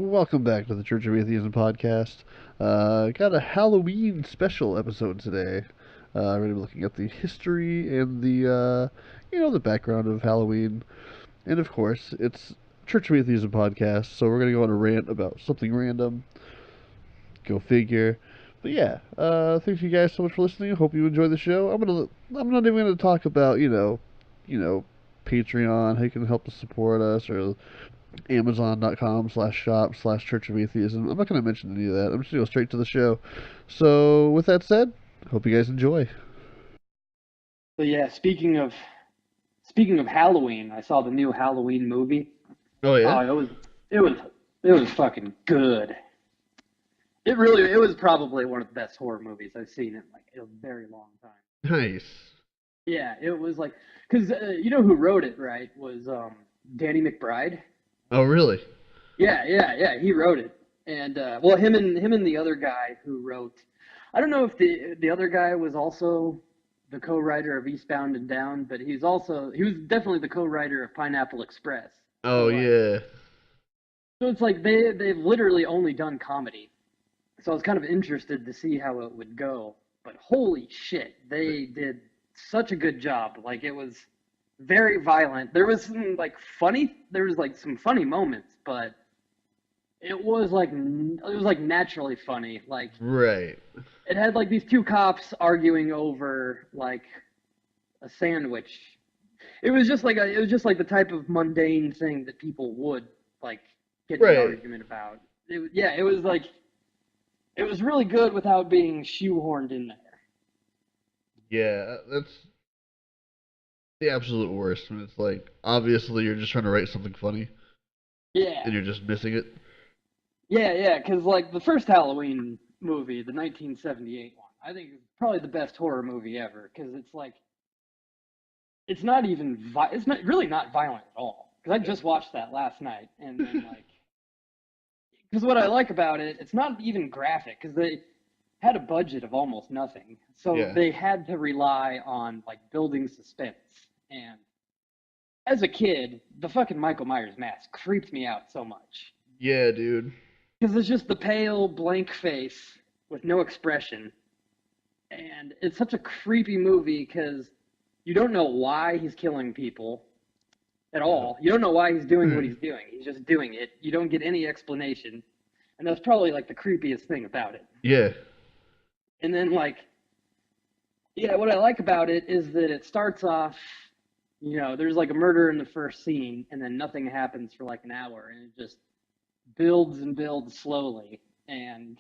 Welcome back to the Church of Atheism podcast. Got a Halloween special episode today. We're going to be looking at the history and the background of Halloween. And of course, it's Church of Atheism podcast, so we're going to go on a rant about something random. Go figure. But yeah, thank you guys so much for listening. I hope you enjoy the show. I'm not even gonna talk about Patreon, how you can help to support us, or Amazon.com/shop/slash Church of Atheism. I'm not going to mention any of that. I'm just going to go straight to the show. So, with that said, hope you guys enjoy. So yeah, speaking of Halloween, I saw the new Halloween movie. Oh, yeah? Oh, it was it was fucking good. It was probably one of the best horror movies I've seen in like a very long time. Nice. Yeah, it was like because you know who wrote it, right? Was Danny McBride. Oh, really? Yeah, he wrote it, and well, him and the other guy who wrote. I don't know if the other guy was also the co-writer of Eastbound and Down, but he was definitely the co-writer of Pineapple Express. Oh, So like yeah. so it's like they've literally only done comedy. So I was kind of interested to see how it would go. But holy shit, they did such a good job. Like it was very violent. There was like some funny moments, but it was like naturally funny. Like Right. it had like these two cops arguing over like a sandwich. It was just like the type of mundane thing that people would like get in an Right. argument about. Yeah, it was really good without being shoehorned in there. Yeah, that's the absolute worst. When it's like, obviously, you're just trying to write something funny, Yeah, and you're just missing it. yeah, because like the first Halloween movie, the 1978 one, I think is probably the best horror movie ever because it's like it's not really not violent at all. Because I just watched that last night, and then like because what I like about it, it's not even graphic because they had a budget of almost nothing, so Yeah. they had to rely on like building suspense. And as a kid, the fucking Michael Myers mask creeped me out so much Yeah, dude. because it's just the pale, blank face with no expression, and it's such a creepy movie because you don't know why he's killing people at Yeah. all. You don't know why he's doing what he's doing. He's just doing it. You don't get any explanation, and that's probably like the creepiest thing about it. Yeah. And then like, yeah, what I like about it is that it starts off, there's like a murder in the first scene, and then nothing happens for like an hour, and it just builds and builds slowly, and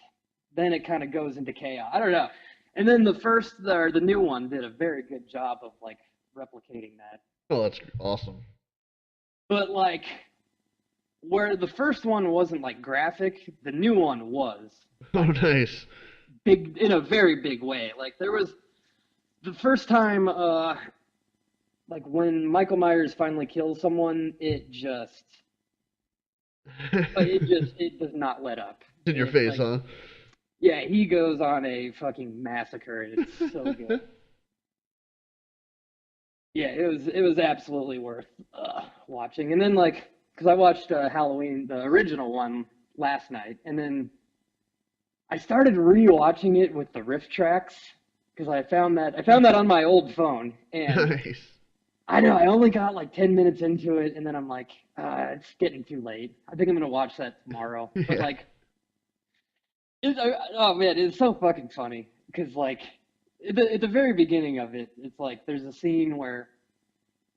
then it kind of goes into chaos. I don't know. And then the new one did a very good job of like replicating that. Oh, that's awesome. But like where the first one wasn't like graphic, the new one was Oh, like nice. big in a very big way. Like there was the first time like when Michael Myers finally kills someone, it does not let up. In your It face, like huh? yeah, he goes on a fucking massacre and it's so good. Yeah, it was absolutely worth watching. And then like cuz I watched Halloween the original one last night and then I started rewatching it with the riff tracks because I found that on my old phone and Nice. I know. I only got like 10 minutes into it, and then I'm like, it's getting too late. I think I'm gonna watch that tomorrow. But Yeah. like, oh man, it's so fucking funny because like, at the very beginning of it, it's like there's a scene where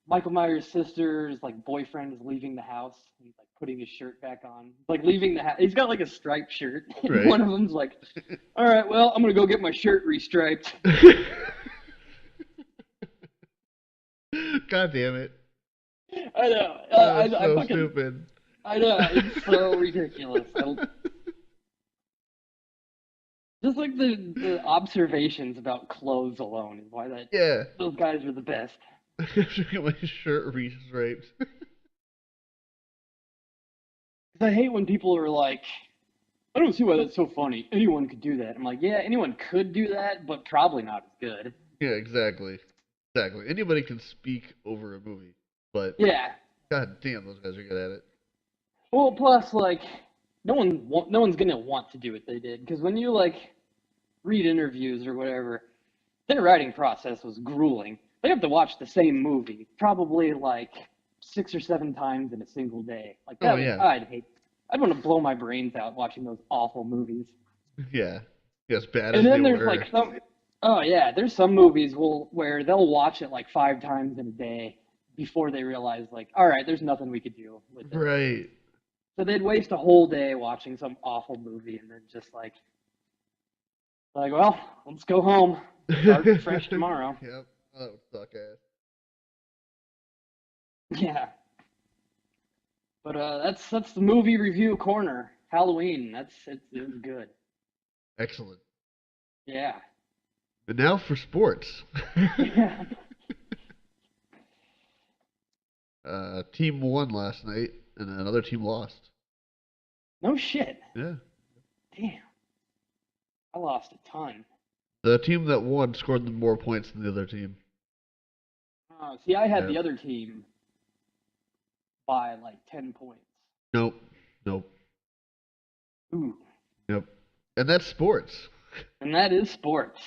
Michael Myers' sister's like boyfriend is leaving the house. And he's like putting his shirt back on, like leaving the house. He's got like a striped shirt, and Right. one of them's like, "All right, well, I'm gonna go get my shirt restriped." God damn it. I know. That's I so fucking stupid. I know. It's so ridiculous. Just like the observations about clothes alone is why that Yeah. those guys are the best. I have to get my shirt restriped. 'Cause I hate when people are like, I don't see why that's so funny. Anyone could do that. I'm like, yeah, anyone could do that, but probably not as good. Yeah, exactly. Exactly. Anybody can speak over a movie, but Yeah. god damn, those guys are good at it. Well, plus like no one's gonna want to do what they did because when you like read interviews or whatever, their writing process was grueling. They have to watch the same movie probably like 6 or 7 times in a single day. Like Oh that would yeah, I'd hate. I'd want to blow my brains out watching those awful movies. yeah, as bad And as they then there's were. like some, oh yeah, there's some movies where they'll watch it like 5 times in a day before they realize like, all right, there's nothing we could do with this. Right. So they'd waste a whole day watching some awful movie and then just like, well, let's go home, start fresh tomorrow. Yep. Oh, that would suck ass. Yeah, but that's the movie review corner. Halloween. It was good. Excellent. Yeah, And now for sports. yeah. Team won last night, and another team lost. No shit. Yeah. Damn, I lost a ton. The team that won scored more points than the other team. Oh, see, I had Yeah. the other team by like 10 points. Nope. Nope. Ooh, Yep. And that's sports. and that is sports.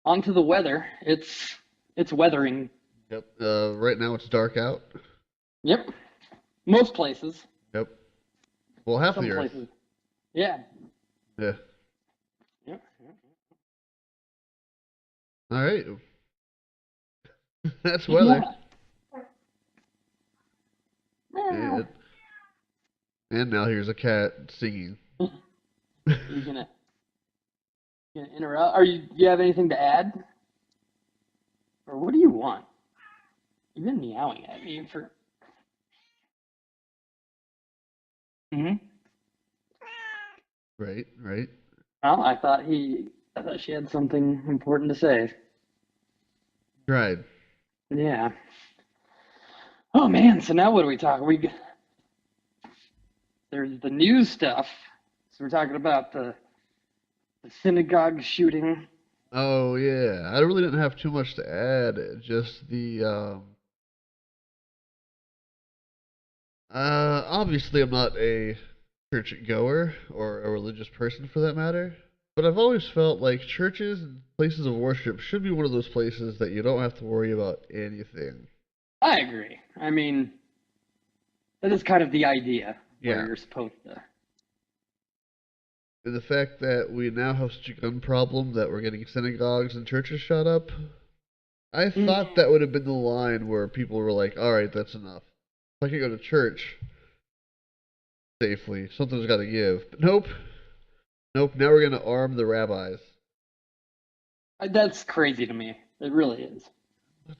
On to the weather. It's weathering. Yep. Right now it's dark out. Yep. Most places. Yep. Well, half Some the Earth. places. Yeah. Yeah. Yep. Yep. All right. That's weather. Yeah. And now here's a cat singing. You gonna interrupt? You have anything to add? Or what do you want? You've been meowing at me for. Hmm. Right. Right. Well, I thought she had something important to say. Tried. Yeah. Oh man. So now what do we talk? There's the news stuff. So we're talking about the synagogue shooting. Oh yeah. I really didn't have too much to add. Just the obviously I'm not a church goer or a religious person for that matter, but I've always felt like churches and places of worship should be one of those places that you don't have to worry about anything. I agree. I mean, that is kind of the idea where Yeah. you're supposed to. And the fact that we now have such a gun problem that we're getting synagogues and churches shut up, I thought Mm. that would have been the line where people were like, all right, that's enough. If I can go to church safely, something's got to give. But nope. Nope. Now we're going to arm the rabbis. That's crazy to me. It really is.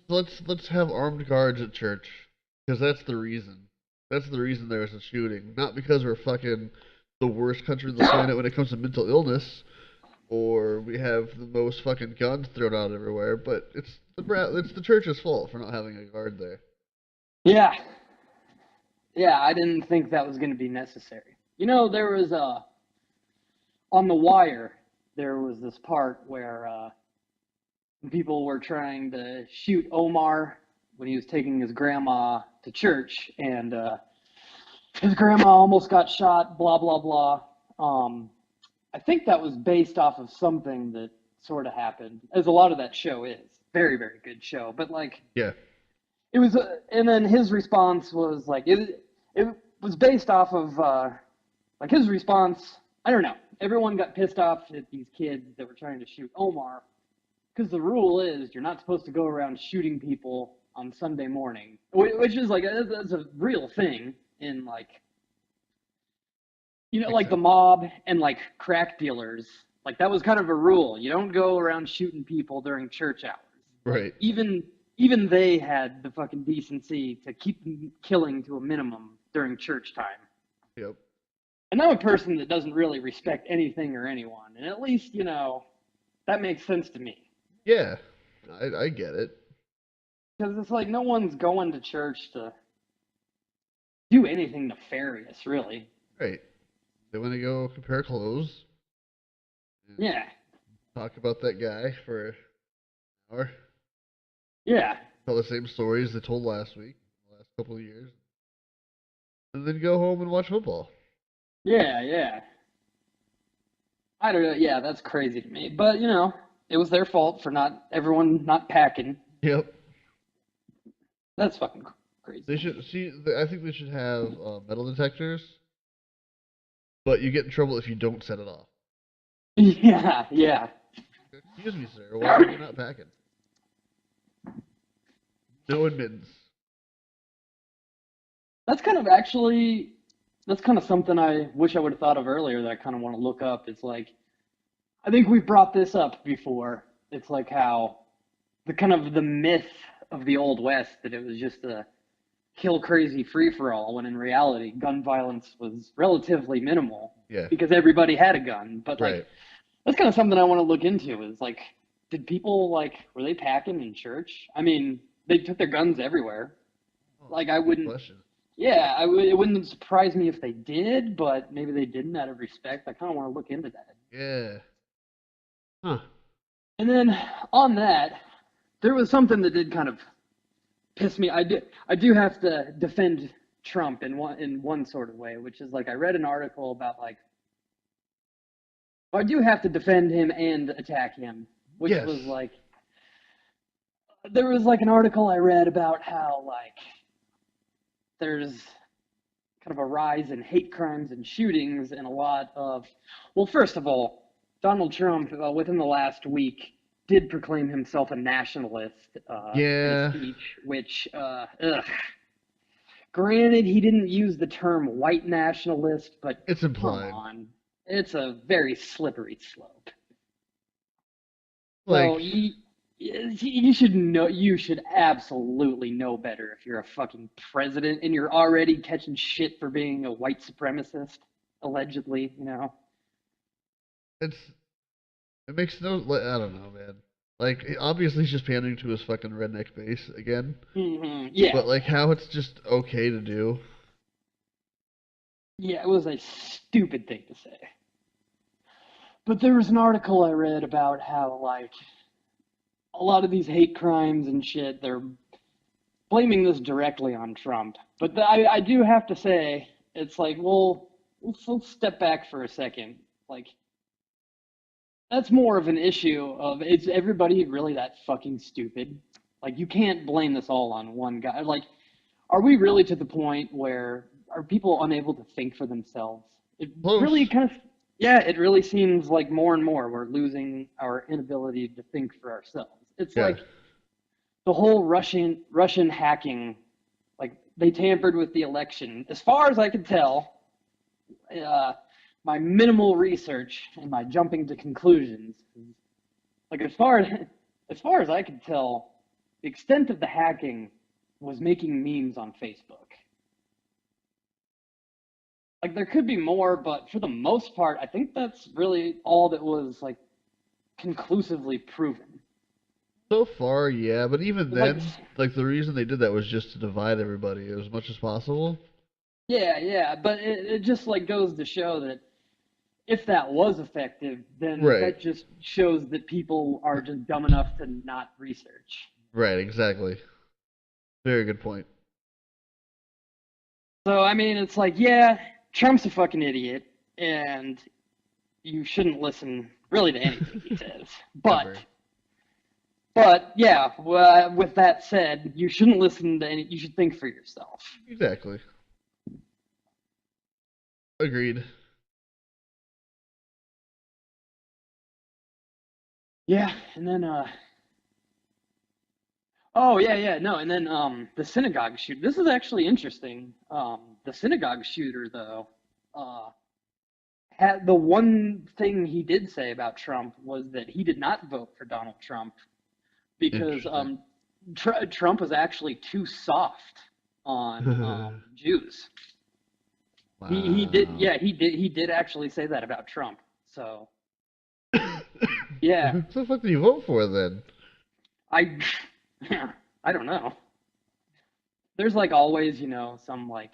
Let's have armed guards at church because that's the reason. That's the reason there was a shooting, not because we're fucking the worst country on the planet when it comes to mental illness, or we have the most fucking guns thrown out everywhere. But it's the church's fault for not having a guard there. Yeah. Yeah, I didn't think that was going to be necessary. You know, there was on The Wire, there was this part where people were trying to shoot Omar when he was taking his grandma to church, and his grandma almost got shot, blah, blah, blah. I think that was based off of something that sort of happened, as a lot of that show is. Very, very good show. But, like, Yeah. it was, and then his response was, like, it was based off of, like, his response, I don't know. Everyone got pissed off at these kids that were trying to shoot Omar, because the rule is you're not supposed to go around shooting people on Sunday morning, which is, like, that's a real thing in, like, Makes like the sense. mob and like crack dealers, like that was kind of a rule. You don't go around shooting people during church hours. Like Right. even they had the fucking decency to keep killing to a minimum during church time. Yep. And I'm a person that doesn't really respect anything or anyone, and at least that makes sense to me. Yeah. I get it. Because it's like no one's going to church to do anything nefarious, really. Right. They want to go compare clothes and Yeah, talk about that guy for an hour. yeah, Tell the same stories they told last week, the last couple of years. And then go home and watch football. Yeah, yeah. I don't know. Yeah, that's crazy to me. But it was their fault for not everyone not packing. Yep. That's fucking crazy. They should see. I think they should have metal detectors, but you get in trouble if you don't set it off. Yeah, yeah. Excuse me, sir. Why are you not packing? No admittance. That's kind of actually that's kind of something I wish I would have thought of earlier that I kind of want to look up. It's like I think we've brought this up before. It's like how the kind of the myth of the old west that it was just a kill crazy free for all when in reality gun violence was relatively minimal Yeah. because everybody had a gun. But like Right. that's kind of something I want to look into is like did people like were they packing in church? I mean, they took their guns everywhere. Oh, Like that's I a good wouldn't question. yeah, it wouldn't surprise me if they did, but maybe they didn't out of respect. I kind of want to look into that. Yeah. Huh. And then on that, there was something that did kind of piss me. I do have to defend Trump in one sort of way, which is like I read an article about like I do have to defend him and attack him, which Yes. was like there was like an article I read about how like there's kind of a rise in hate crimes and shootings and a lot of well, first of all, Donald Trump within the last week did proclaim himself a nationalist in a Yeah. speech, which granted, he didn't use the term white nationalist, but It's come implied. on. It's a very slippery slope. So Like, you should know, you should absolutely know better if you're a fucking president and you're already catching shit for being a white supremacist, allegedly. it's it makes no. I don't know, man. Like, obviously, he's just pandering to his fucking redneck base again. Yeah, But like, how it's just okay to do. yeah, it was a stupid thing to say. But there was an article I read about how, like, a lot of these hate crimes and shit, they're blaming this directly on Trump. But I do have to say, it's like, well, let's step back for a second. Like, that's more of an issue of is everybody really that fucking stupid? Like, you can't blame this all on one guy. Like, are we really to the point where are people unable to think for themselves? It really Close. kind of, yeah, it really seems like more and more we're losing our inability to think for ourselves. It's Yeah. like the whole Russian hacking, like they tampered with the election. As far as I could tell, uh, my minimal research and my jumping to conclusions, like as far as I could tell, the extent of the hacking was making memes on Facebook. Like there could be more, but for the most part, I think that's really all that was like conclusively proven. So far, yeah. But even Like, then, like the reason they did that was just to divide everybody as much as possible. yeah, yeah, but it just like goes to show that if that was effective, then Right. that just shows that people are just dumb enough to not research. Right. Exactly. Very good point. So I mean, it's like, yeah, Trump's a fucking idiot, and you shouldn't listen really to anything he says. But Ever. but yeah, with that said, you shouldn't listen to any. You should think for yourself. Exactly. Agreed. Yeah, and then oh yeah, yeah, no, and then the synagogue shooter. This is actually interesting. The synagogue shooter though, uh, had the one thing he did say about Trump was that he did not vote for Donald Trump because Interesting. Trump was actually too soft on Jews. He did, Wow. yeah, he did actually say that about Trump. So yeah, What the fuck did you vote for then? I yeah, I don't know. There's like always, some like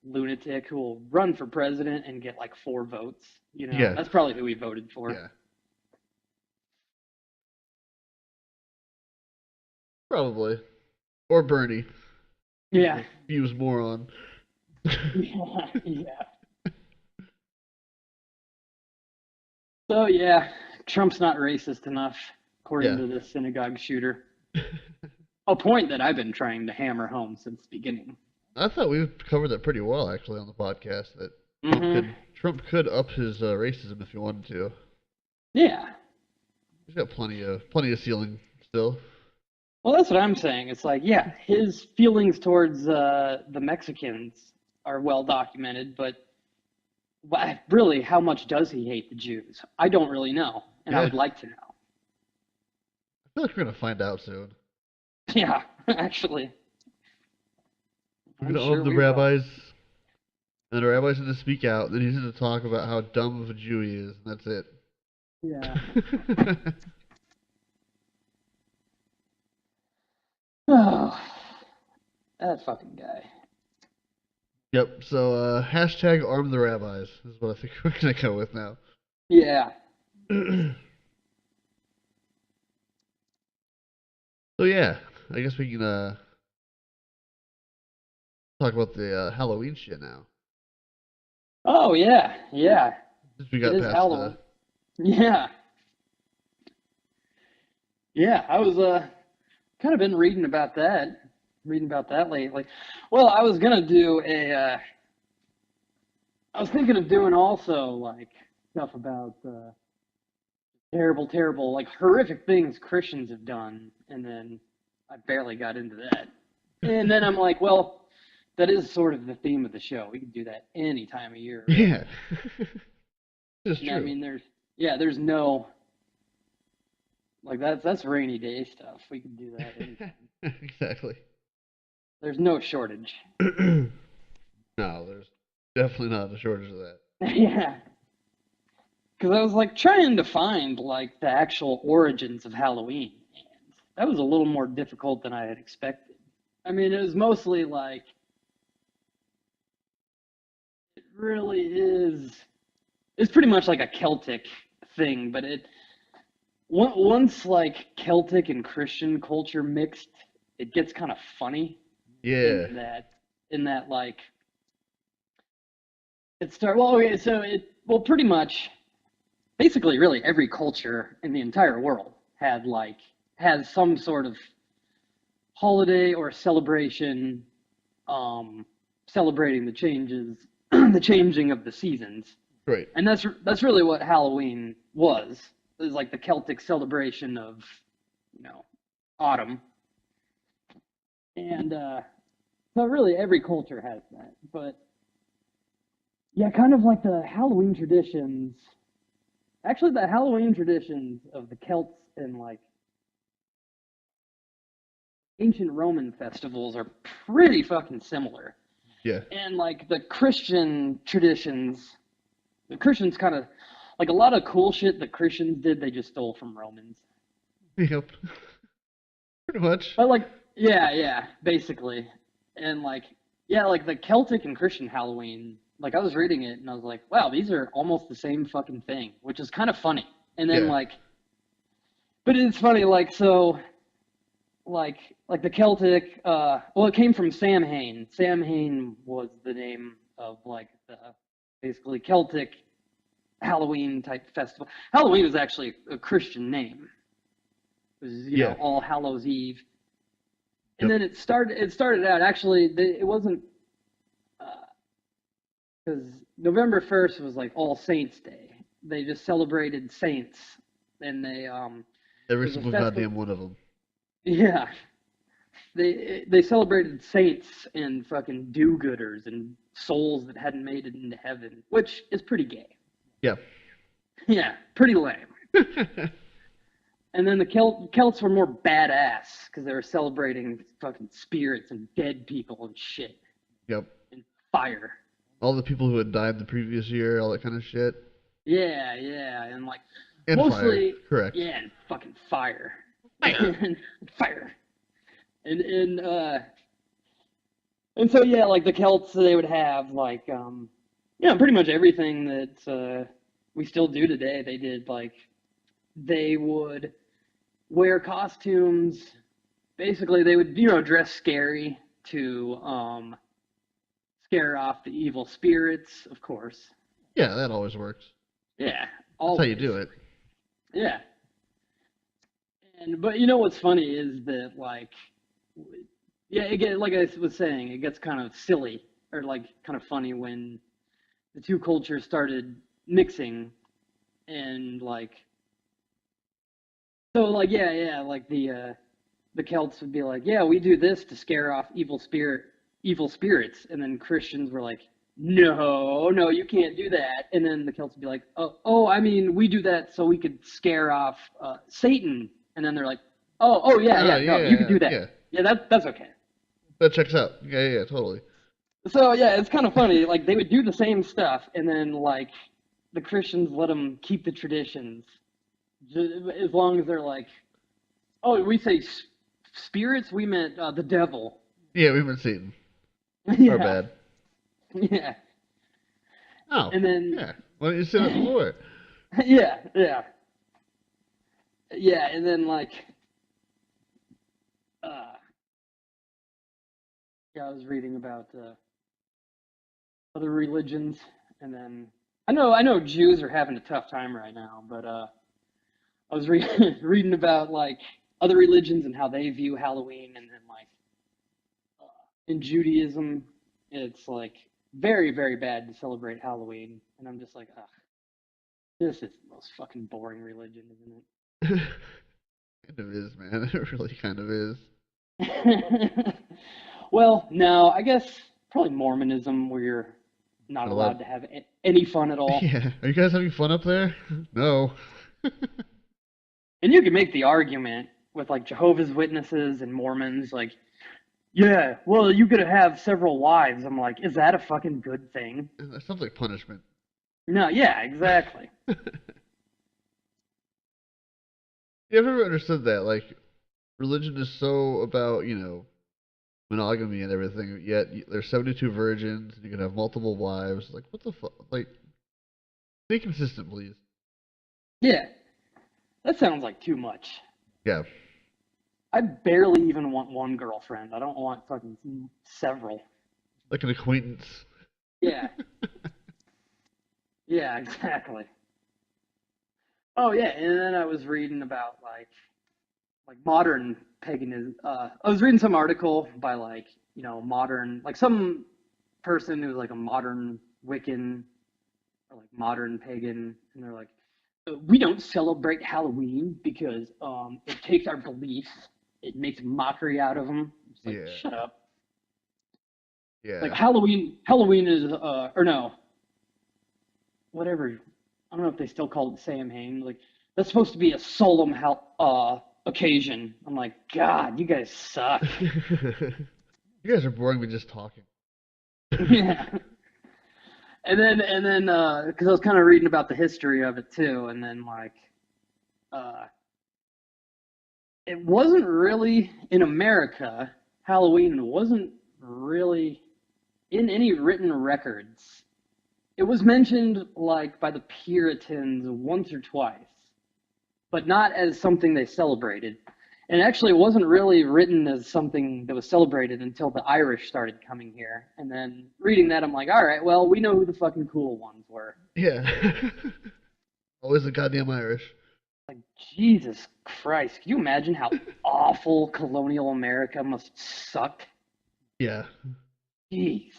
lunatic who will run for president and get like 4 votes. Yeah. That's probably who he voted for. Yeah. Probably. Or Bernie. He's a Yeah, confused moron. Yeah, yeah. So yeah, Trump's not racist enough, according Yeah. to this synagogue shooter. A point that I've been trying to hammer home since the beginning. I thought we covered that pretty well actually on the podcast. That Mm-hmm. Trump could up his racism if he wanted to. Yeah. He's got plenty of ceiling still. Well, that's what I'm saying. It's like, yeah, his feelings towards the Mexicans are well documented, but really, how much does he hate the Jews? I don't really know, and I Yeah, would like to know. I feel like we're gonna find out soon. Yeah, actually, We're I'm gonna own sure the we will. rabbis, and the rabbi's gonna speak out. Then he's gonna talk about how dumb of a Jew he is, and that's Yeah. it. Oh, that fucking guy. Yep. So hashtag arm the rabbis is what I think we're gonna go with now. Yeah. So yeah, I guess we can talk about the Halloween shit now. Oh yeah, yeah. Since we It got is past Halloween. Yeah, yeah. I was kind of been reading about that lately. Well, I was gonna do a. I was thinking of doing also like stuff about terrible, terrible, like horrific things Christians have done, and then I barely got into that. And then I'm like, well, that is sort of the theme of the show. We can do that any time of year, really. yeah, it's And I true. mean, there's no like that's rainy day stuff. We can do that anytime. Exactly. There's no shortage. No, there's definitely not a shortage of that. Yeah, because I was like trying to find like the actual origins of Halloween, and that was a little more difficult than I had expected. I mean, it was mostly like it really is. It's pretty much like a Celtic thing, but once like Celtic and Christian culture mixed, it gets kind of funny Yeah, in that like it start well okay so it well pretty much basically really every culture in the entire world has some sort of holiday or celebration um celebrating the changes the changing of the seasons, great. and that's really what Halloween was. It was like the Celtic celebration of, you know, autumn. And so really every culture has that, but yeah, kind of like the Halloween traditions. Actually, the Halloween traditions of the Celts and like ancient Roman festivals are pretty fucking similar. Yeah. And like the Christian traditions, the Christians kind of like a lot of cool shit that Christians did, they just stole from Romans. Yep. Pretty much. But like, yeah, yeah, basically. And like, yeah, like the Celtic and Christian Halloween, like I was reading it and I was like, wow, these are almost the same fucking thing, which is kind of funny. And then Yeah. like, but it's funny, like so, like the Celtic. Well, it came from Samhain. Samhain was the name of like the basically Celtic Halloween type festival. Halloween is actually a Christian name. It was, you know, Yeah. All Hallows Eve, and Yep. then it started out actually. It wasn't because November 1st was like All Saints Day. They just celebrated saints, and Every it was a single festival. goddamn one of them. Yeah, they celebrated saints and fucking do-gooders and souls that hadn't made it into heaven, which is pretty gay. Yeah. Yeah, pretty lame. And then the Celts were more badass because they were celebrating fucking spirits and dead people and shit Yep. and fire. All the people who had died the previous year, all that kind of shit. Yeah, yeah, and like And fire. mostly, Correct. yeah, and fucking fire, Fire. and fire, and so yeah, like the Celts, they would have like you know, pretty much everything that we still do today. They did like they would wear costumes. Basically, they would, you know, dress scary to scare off the evil spirits, of course. Yeah, that always works. Yeah, That's how you always. do it. Yeah. And but you know what's funny is that like yeah, like I was saying, it gets kind of silly or like kind of funny when the two cultures started mixing and like so like yeah, like the Celts would be like, "Yeah, we do this to scare off evil spirits." And then Christians were like, "No, no, you can't do that." And then the Celts would be like, "Oh, I mean, we do that so we could scare off Satan." And then they're like, "Oh, Oh yeah, no, you could yeah, do that. yeah. Yeah, that's okay." That checks out. Yeah, totally. So yeah, it's kind of funny. Like they would do the same stuff, and then like the Christians let them keep the traditions, as long as they're like, "Oh, we say spirits, we meant the devil." Yeah, we've been seeing. Our Yeah, bad. yeah. Oh, And then, yeah. Why didn't you say that before? yeah, yeah. And then, like, uh, yeah, I was reading about other religions, and then I know Jews are having a tough time right now, but I was reading about like other religions and how they view Halloween, and then like in Judaism, it's like very, very bad to celebrate Halloween, and I'm just like, ugh, this is the most fucking boring religion, isn't Kind of is, man. It really kind of is. it? Well, no, I guess probably Mormonism, where you're not Not a lot. allowed to have any fun at all. Yeah. Are you guys having fun up there? No. And you can make the argument with like Jehovah's Witnesses and Mormons, like, yeah, well, you could have several wives. I'm like, is that a fucking good thing? That sounds like punishment. No, yeah, exactly. Yeah, I've never understood that. Like, religion is so about, monogamy and everything, yet there's 72 virgins, and you can have multiple wives. Like, what the fuck? Like, be consistent, please. Yeah, that sounds like too much. Yeah. I barely even want one girlfriend. I don't want fucking several. Like an acquaintance. Yeah, yeah, exactly. Oh yeah, and then I was reading about like modern paganism. I was reading some article by like modern like some person who's like a modern Wiccan or like modern pagan, and they're like, we don't celebrate Halloween because it takes our beliefs, it makes mockery out of them. It's like Yeah. shut up. Like Yeah. Halloween is or no, whatever. I don't know if they still call it Samhain. Like that's supposed to be a solemn occasion. I'm like, God, you guys suck. You guys are boring me just talking. Yeah. And then because I was kind of reading about the history of it too, and then like uh, it wasn't really in America. Halloween wasn't really in any written records. It was mentioned like by the Puritans once or twice, but not as something they celebrated. And actually, it wasn't really written as something that was celebrated until the Irish started coming here. And then reading that, I'm like, all right, well, we know who the fucking cool ones were. Yeah. Always the goddamn Irish. Like, Jesus Christ, can you imagine how awful colonial America must suck? Yeah. Jeez.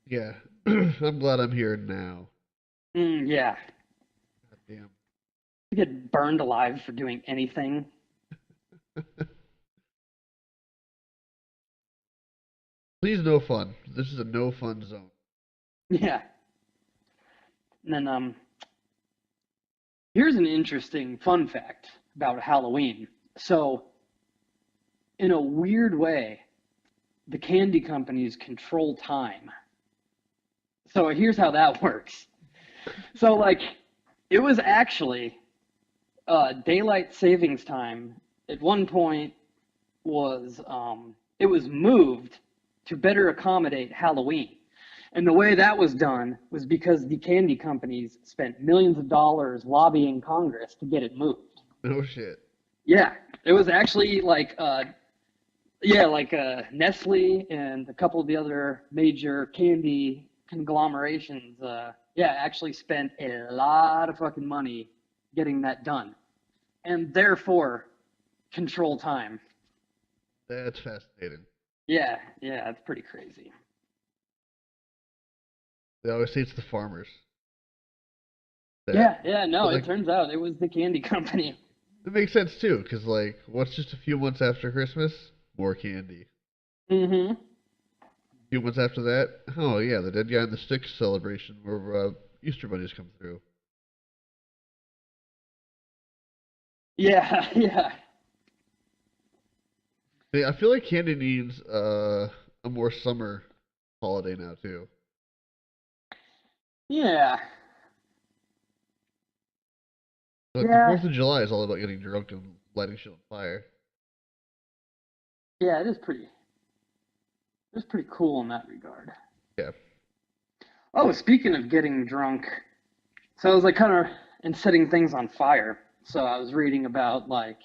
Yeah. I'm glad I'm here now. Yeah. Goddamn. To get burned alive for doing anything. Please, no fun. This is a no fun zone. Yeah. And then here's an interesting fun fact about Halloween. So, in a weird way, the candy companies control time. So, here's how that works. So, like, it was actually daylight savings time at one point was it was moved to better accommodate Halloween. And the way that was done was because the candy companies spent millions of dollars lobbying Congress to get it moved. No shit. Yeah, it was actually like yeah, like Nestle and a couple of the other major candy conglomerations, yeah, actually spent a lot of fucking money getting that done, and therefore control time. That's fascinating. Yeah, yeah, that's pretty crazy. They always say it's the farmers that, Yeah, yeah, no, but it like turns out it was the candy company. it makes sense too, because like what's just a few months after Christmas? More candy. Mm-hmm. A few months after that, oh yeah, the dead guy in the sticks celebration where Easter bunnies come through. Yeah, yeah, I feel like candy needs a more summer holiday now too. yeah, Like the yeah, 4th of July is all about getting drunk and lighting shit on fire. yeah. It is pretty cool in that regard. Yeah, Oh, speaking of getting drunk, so I was like kind of and setting things on fire. So I was reading about like,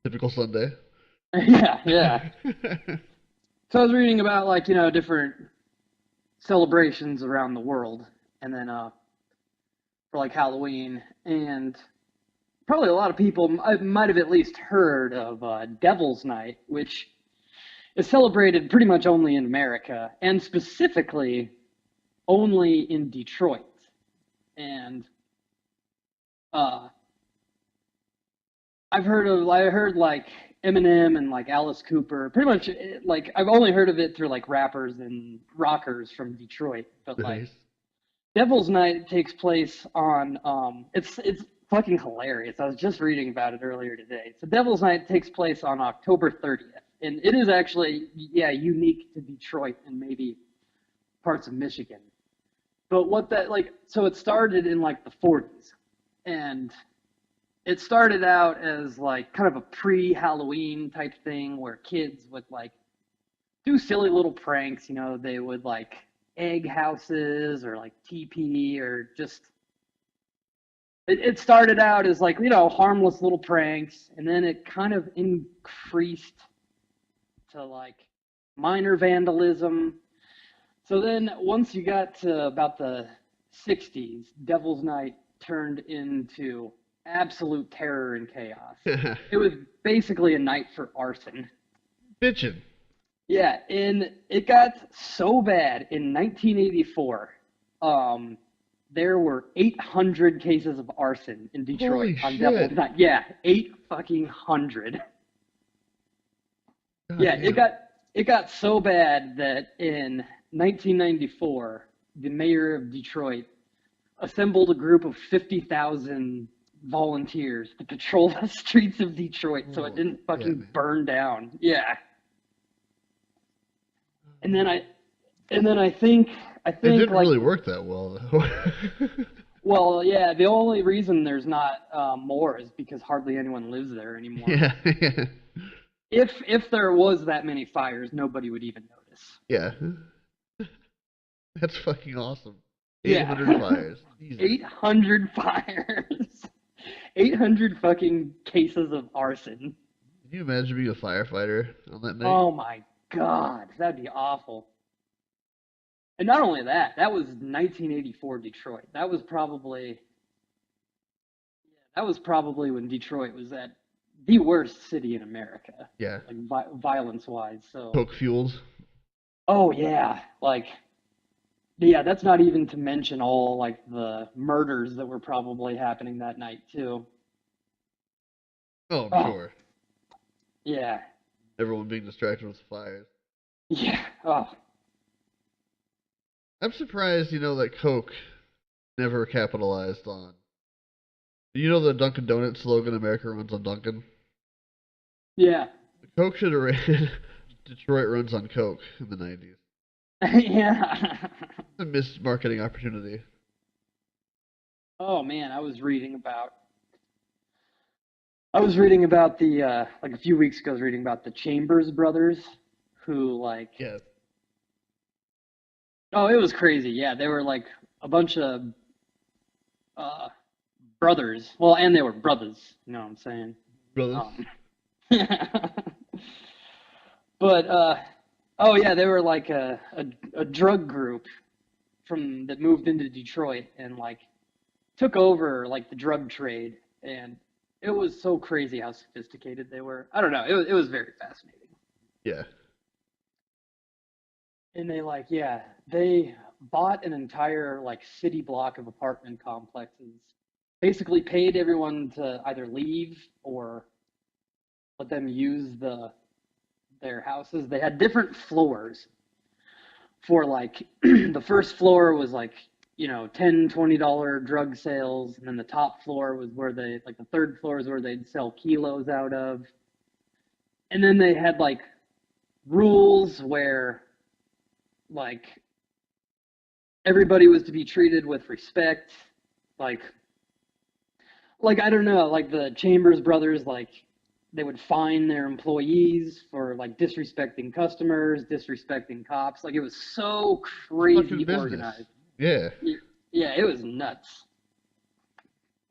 typical Sunday. yeah, yeah. So I was reading about like different celebrations around the world, and then for like Halloween, and probably a lot of people might have at least heard of Devil's Night, which is celebrated pretty much only in America, and specifically only in Detroit. And uh, I heard like Eminem and like Alice Cooper. Pretty much like I've only heard of it through like rappers and rockers from Detroit. But like Nice. Devil's Night takes place on it's fucking hilarious. I was just reading about it earlier today. So Devil's Night takes place on October 30th. And it is actually yeah, unique to Detroit and maybe parts of Michigan. But what that like so it started in like the 40s. And it started out as like kind of a pre-Halloween type thing where kids would like do silly little pranks. They would like egg houses or like TP or just. It started out as like harmless little pranks, and then it kind of increased to like minor vandalism. So then once you got to about the 60s, Devil's Night turned into absolute terror and chaos. It was basically a night for arson. Bitchin'. Yeah, and it got so bad in 1984. Um, there were 800 cases of arson in Detroit Holy on Devil's shit. Night. Yeah, eight fucking hundred. God Yeah, it damn. got it got so bad that in 1994, the mayor of Detroit assembled a group of 50,000 volunteers to patrol the streets of Detroit so it Holy didn't shit, fucking man. burn down. Yeah. And then I and then I It think didn't like really work that well though. well, yeah, the only reason there's not more is because hardly anyone lives there anymore. Yeah, yeah. If there was that many fires, nobody would even notice. Yeah. That's fucking awesome. 800 Yeah. fires. Jesus. 800 fires. 800 fucking cases of arson. Can you imagine being a firefighter on that night? Oh my god, that'd be awful. And not only that, that was 1984 Detroit. That was probably when Detroit was at the worst city in America, Yeah. like violence wise. So, Coke fueled. oh yeah, like yeah, that's not even to mention all like the murders that were probably happening that night too. Oh, I'm Oh sure. yeah, Everyone being distracted with fires. yeah. Oh I'm surprised, that Coke never capitalized on. You know the Dunkin' Donuts slogan, America runs on Dunkin'? yeah, Coke should have ran Detroit runs on Coke in the 90s. yeah. A missed marketing opportunity. Oh man, I was reading about the like a few weeks ago. I was reading about the Chambers brothers, who like Yeah. oh, it was crazy. Yeah, they were like a bunch of uh, brothers. Well, and they were brothers. You know what I'm saying? Brothers. Um, But oh yeah, they were like a drug group from that moved into Detroit and like took over like the drug trade, and it was so crazy how sophisticated they were. I don't know. It was very fascinating. Yeah. And they like, yeah, they bought an entire like city block of apartment complexes. Basically paid everyone to either leave or let them use their houses. They had different floors for like the first floor was like, $10, $20 drug sales, and then the top floor was where they like the third floor is where they'd sell kilos out of. And then they had like rules where like everybody was to be treated with respect. Like I don't know, like the Chambers brothers, like they would fine their employees for like disrespecting customers, disrespecting cops. Like it was so It's fucking crazy business. organized. Yeah. Yeah, it was nuts.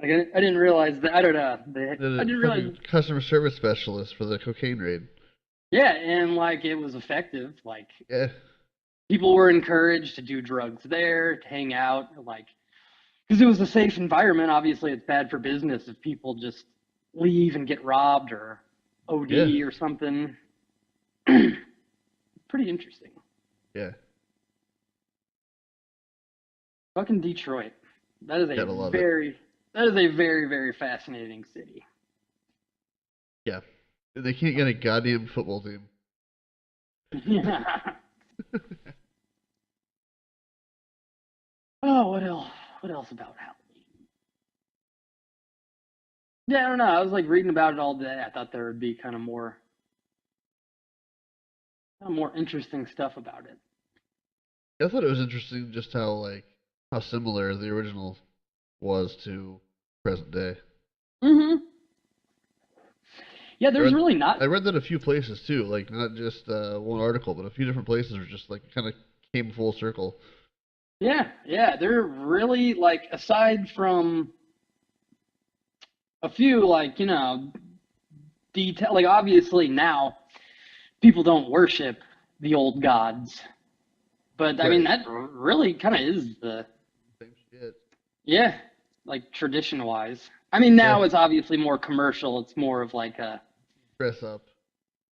Like I didn't realize that. I don't know. I The didn't realize. fucking customer service specialist for the cocaine raid. Yeah, and like it was effective. Like Yeah. people were encouraged to do drugs there, to hang out, like because it was a safe environment. Obviously, it's bad for business if people just leave and get robbed or Yeah. OD or something. Pretty interesting. Yeah. Fucking Detroit. That is a Gotta love it. very that is a very very fascinating city. Yeah. They can't get a goddamn football team. Yeah. Oh, what else? What else about Halloween? Yeah, I don't know. I was like reading about it all day. I thought there would be kind of more interesting stuff about it. I thought it was interesting just how similar the original was to present day. Mm-hmm. Yeah, I there's read really not. I read that a few places too, like not just one article, but a few different places were just like kind of came full circle. Yeah, yeah, they're really like aside from a few like detail. Like obviously now people don't worship the old gods, but I mean Right. that really kind of is the Same shit. yeah, like tradition wise. I mean Yeah. now it's obviously more commercial. It's more of like a Dress up.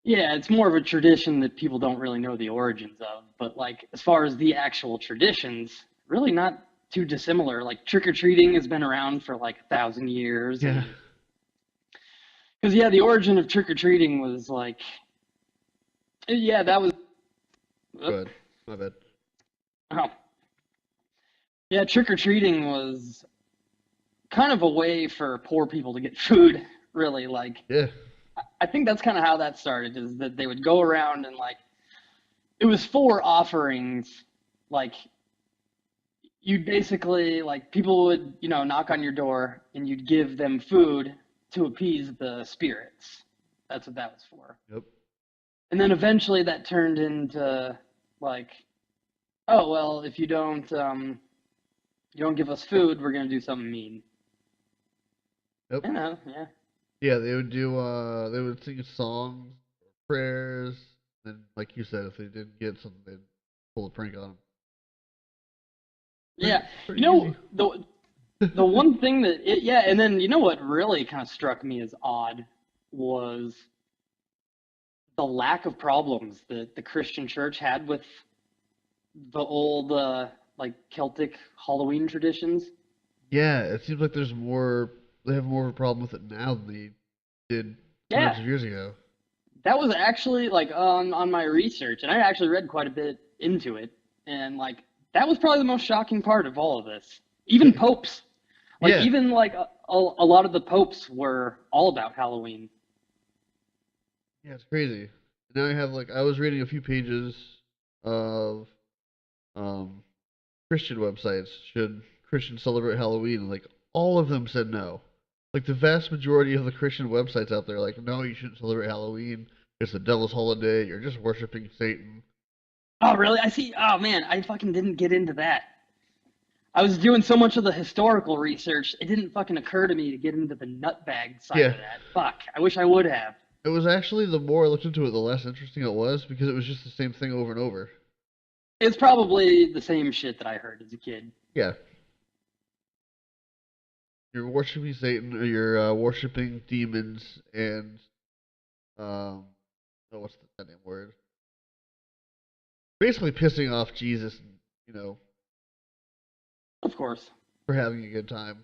yeah, it's more of a tradition that people don't really know the origins of. But like as far as the actual traditions, really not too dissimilar. Like trick or treating has been around for like 1,000 years, Yeah. and because yeah, the origin of trick or treating was like yeah, that was Go ahead. My bad. oh, yeah, trick or treating was kind of a way for poor people to get food. Really, like Yeah. I think that's kind of how that started. Is that they would go around and like it was for offerings, like you'd basically like people would knock on your door and you'd give them food to appease the spirits. That's what that was for. Yep. And then eventually that turned into like, oh well, if you don't give us food, we're gonna do something mean. Yep. Yeah. Yeah, they would sing songs, prayers, and like you said, if they didn't get something, they'd pull a prank on them. Pretty, Yeah. pretty easy. The one thing yeah, and then what really kind of struck me as odd was the lack of problems that the Christian church had with the old like Celtic Halloween traditions. Yeah, it seems like they have more of a problem with it now than they did hundreds Yeah, of years ago. that was actually like on my research, and I actually read quite a bit into it, and like that was probably the most shocking part of all of this. Even popes, like Yeah, even like a lot of the popes were all about Halloween. yeah, it's crazy. Now I was reading a few pages of um Christian websites. Should Christians celebrate Halloween? And like all of them said no. Like the vast majority of the Christian websites out there, like no, you shouldn't celebrate Halloween. It's the devil's holiday. You're just worshiping Satan. Oh, really? I see. Oh man, I fucking didn't get into that. I was doing so much of the historical research, it didn't fucking occur to me to get into the nutbag side Yeah, of that. Fuck, I wish I would have. It was actually the more I looked into it, the less interesting it was because it was just the same thing over and over. It's probably the same shit that I heard as a kid. Yeah, you're worshiping Satan or you're worshiping demons and oh, what's that name word? Basically pissing off Jesus, and, Of course. for having a good time.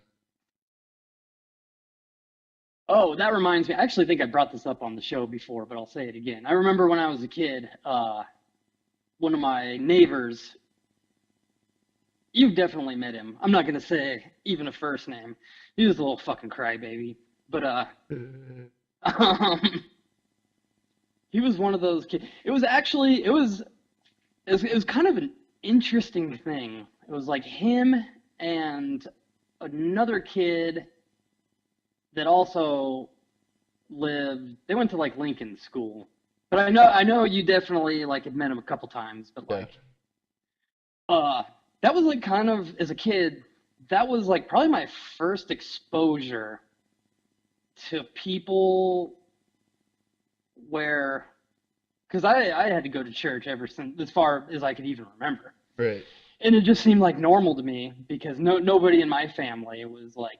Oh, that reminds me. I actually think I brought this up on the show before, but I'll say it again. I remember when I was a kid, one of my neighbors, you've definitely met him. I'm not going to say even a first name. He was a little fucking crybaby. But um, he was one of those kids. It was actually, it was kind of an interesting thing. It was like him and another kid that also lived. They went to like Lincoln School, but I know you definitely like had met him a couple times. But Yeah. like, uh, that was like kind of as a kid. That was like probably my first exposure to people where, because I had to go to church ever since as far as I could even remember, Right. and it just seemed like normal to me because nobody in my family was like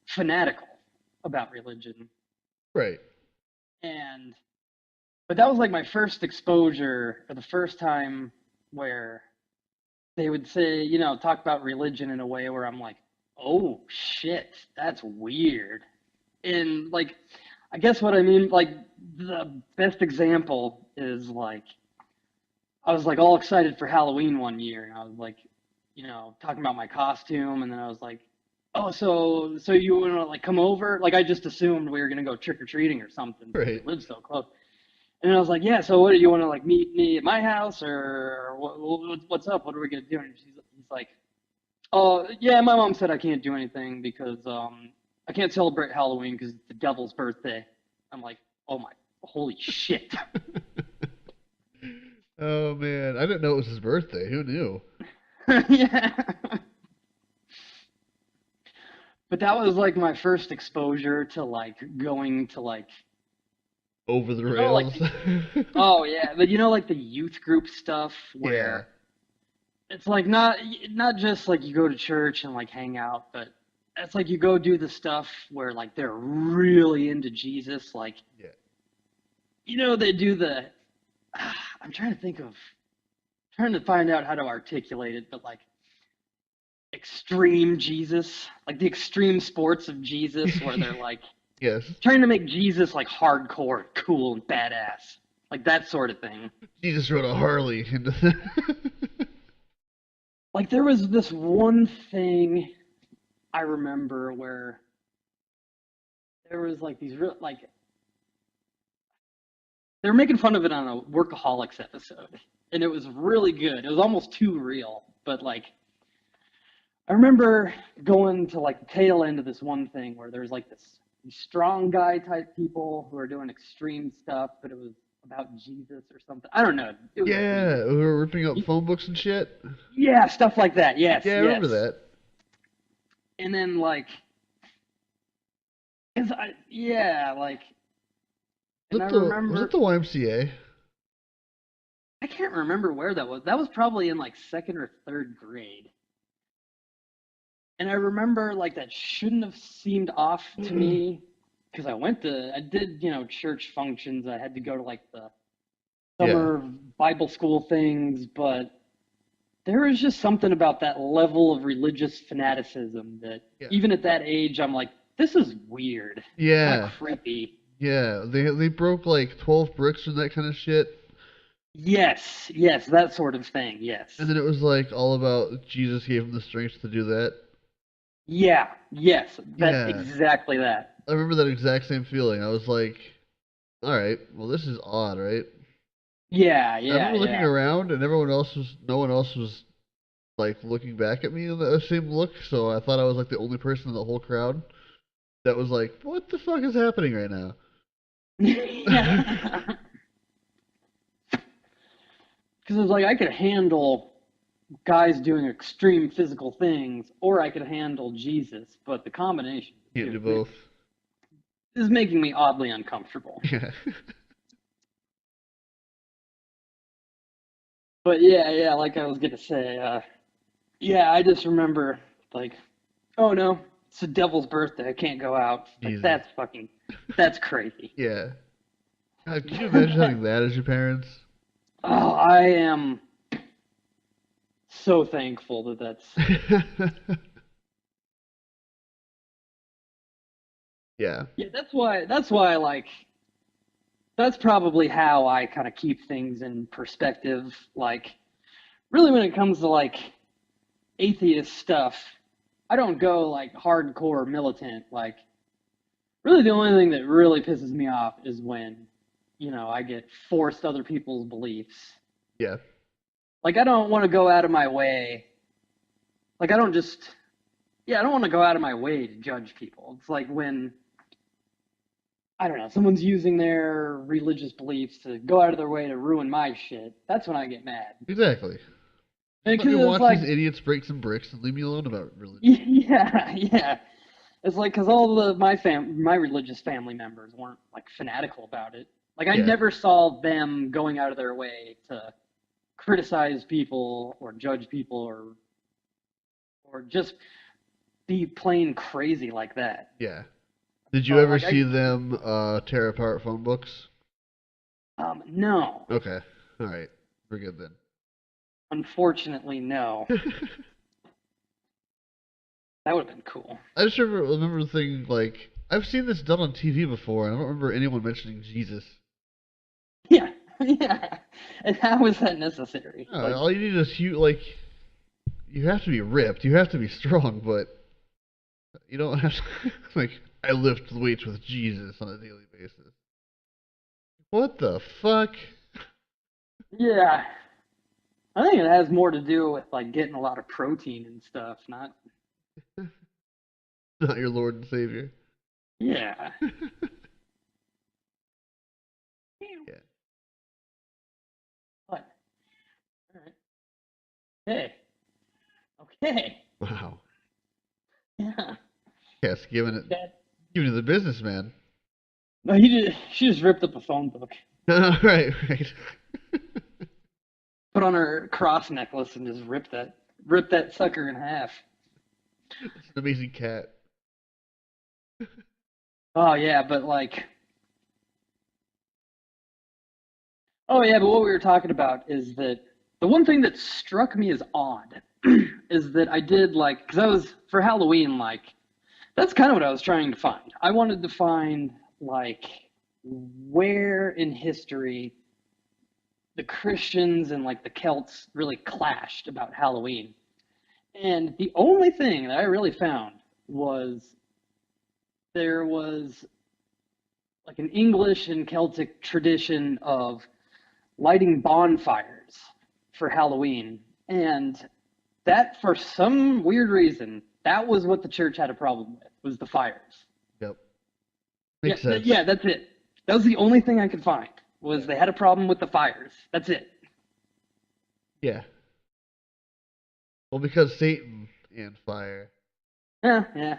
fanatical about religion. Right. And but that was like my first exposure or the first time where they would say, talk about religion in a way where I'm like, oh shit, that's weird. And like, I guess what I mean, like, the best example is like, I was like all excited for Halloween one year, and I was like, talking about my costume, and then I was like, oh, so you want to like come over? Like, I just assumed we were gonna go trick or treating or something since we Right. live so close. And I was like, yeah, so what do you want to like meet me at my house or what's up? What are we gonna do? And he's like, oh yeah, my mom said I can't do anything because I can't celebrate Halloween because it's the devil's birthday. I'm like, oh my, holy shit. Oh man, I didn't know it was his birthday. Who knew? Yeah. But that was like my first exposure to like going to like Over the like rails. oh yeah, but like the youth group stuff Yeah. where it's like not just like you go to church and like hang out, but it's like you go do the stuff where like they're really into Jesus, like Yeah. they do the I'm trying to find out how to articulate it, but like extreme Jesus, like the extreme sports of Jesus where they're like Yes. trying to make Jesus like hardcore, and cool and badass. Like that sort of thing. Jesus rode a Harley into the Like there was this one thing I remember where there was like these real like they were making fun of it on a Workaholics episode, and it was really good. It was almost too real, but like I remember going to like the tail end of this one thing where there's like this strong guy type people who are doing extreme stuff, but it was about Jesus or something. I don't know. It was Yeah, weird. we were ripping up phone books and shit. Yeah, stuff like that. Yes, Yeah, I remember yes. that. And then like, yeah, like, Was and I it the remember YMCA? I can't remember where that was. That was probably in like second or third grade. And I remember like that shouldn't have seemed off to me because I did, church functions. I had to go to like the Yeah. summer Bible school things, but there was just something about that level of religious fanaticism that Yeah. even at that age, I'm like, this is weird. It's kind of Yeah. creepy. Yeah. They broke like 12 bricks and that kind of shit. Yes, yes, that sort of thing. And Yes. then it was like all about Jesus gave him the strength to do that. Yeah, yes, that Yeah. exactly that. I remember that exact same feeling. I was like, all right, well, this is odd, right? Yeah, I yeah, remember looking yeah. around and no one else was like looking back at me in the same look, so I thought I was like the only person in the whole crowd that was like, what the fuck is happening right now? Yeah. Because it's like I could handle guys doing extreme physical things, or I could handle Jesus, but the combination of the Can't do two, both. is making me oddly uncomfortable. Yeah. But yeah, yeah, like I was gonna say, yeah, I just remember like, oh no, it's the devil's birthday. I can't go out. Like Jesus. that's crazy. Yeah. God, could you imagine having that as your parents? Oh, I am so thankful that that's Yeah. yeah. That's why like that's probably how I kind of keep things in perspective. Like really, when it comes to like atheist stuff, I don't go like hardcore militant. Like really, the only thing that really pisses me off is when I get forced other people's beliefs. Yeah. Like I don't want to go out of my way. Like I don't just yeah, I don't want to go out of my way to judge people. It's like when I don't know, someone's using their religious beliefs to go out of their way to ruin my shit. That's when I get mad. Exactly. Just let me Because it's watch like, these idiots break some bricks and leave me alone about religion. yeah, yeah. It's like because all of my religious family members weren't like fanatical about it. Like I Yeah. never saw them going out of their way to criticize people or judge people or just be plain crazy like that. Yeah. Did you So ever like see them tear apart phone books? no, Okay. All right. We're good then. unfortunately no. That would have been cool. I just remember thinking like I've seen this done on TV before, and I don't remember anyone mentioning Jesus. Yeah, yeah. And how is that necessary? No, Like, all you need is you have to be ripped, you have to be strong, but you don't have to like I lift weights with Jesus on a daily basis. What the fuck? yeah. I think it has more to do with like getting a lot of protein and stuff, not Not your Lord and Savior. yeah. Yeah. What? All right. Hey. Okay. Wow. Yeah. Yes, That. giving it the business, man. No, he did. She just ripped up a phone book, Right, right. put on her cross necklace, and just ripped that sucker in half. It's an amazing cat. Oh yeah, but like, oh yeah, but what we were talking about is that the one thing that struck me as odd is that I did like because I was for Halloween like that's kind of what I was trying to find. I wanted to find like where in history the Christians and like the Celts really clashed about Halloween. And the only thing that I really found was there was like an English and Celtic tradition of lighting bonfires for Halloween. And that, for some weird reason, that was what the church had a problem with, was the fires. Yep. Yeah, Makes sense. yeah, that's it. That was the only thing I could find, was they had a problem with the fires. That's it. Yeah. Well, because Satan and fire. Yeah, yeah,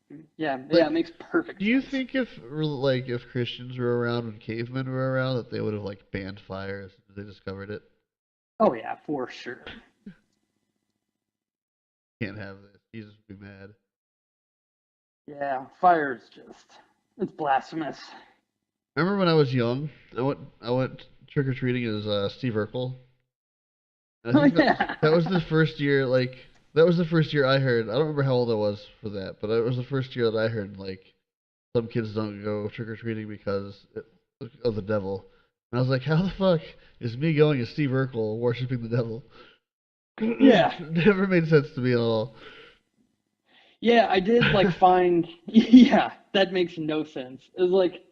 yeah, yeah, Like, it makes perfect do you sense. think if Christians were around when cavemen were around that they would have like banned fire as soon as they discovered it? Oh, yeah, for sure. Can't have this. Jesus would be mad. Yeah, fire is just, it's blasphemous. Remember when I was young? I went trick or treating as Steve Urkel. And I Oh, think yeah. that was the first year. Like that was the first year I heard. I don't remember how old I was for that, but it was the first year that I heard like some kids don't go trick or treating of the devil. And I was like, how the fuck is me going as Steve Urkel worshiping the devil? Yeah, Never made sense to me at all. yeah, I did like find, yeah, that makes no sense. It was like,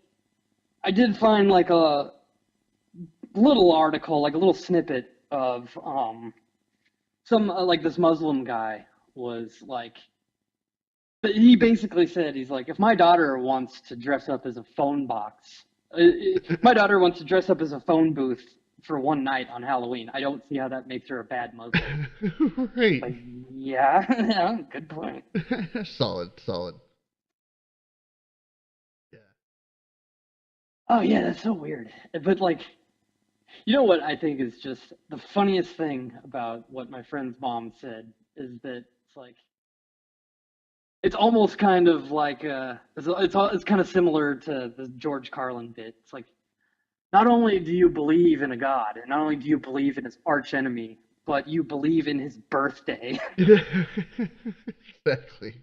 I did find like a little article, like a little snippet of some like this Muslim guy was like, but he basically said he's like, if my daughter wants to dress up as a phone box, my daughter wants to dress up as a phone booth for one night on Halloween. I don't see how that makes her a bad Muslim. Right. Like, yeah, yeah, good point. Solid, solid. Oh yeah, that's so weird. But like, you know what I think is just the funniest thing about what my friend's mom said is that it's like it's almost kind of like it's kind of similar to the George Carlin bit. It's like not only do you believe in a god, and not only do you believe in his arch enemy, but you believe in his birthday. Exactly.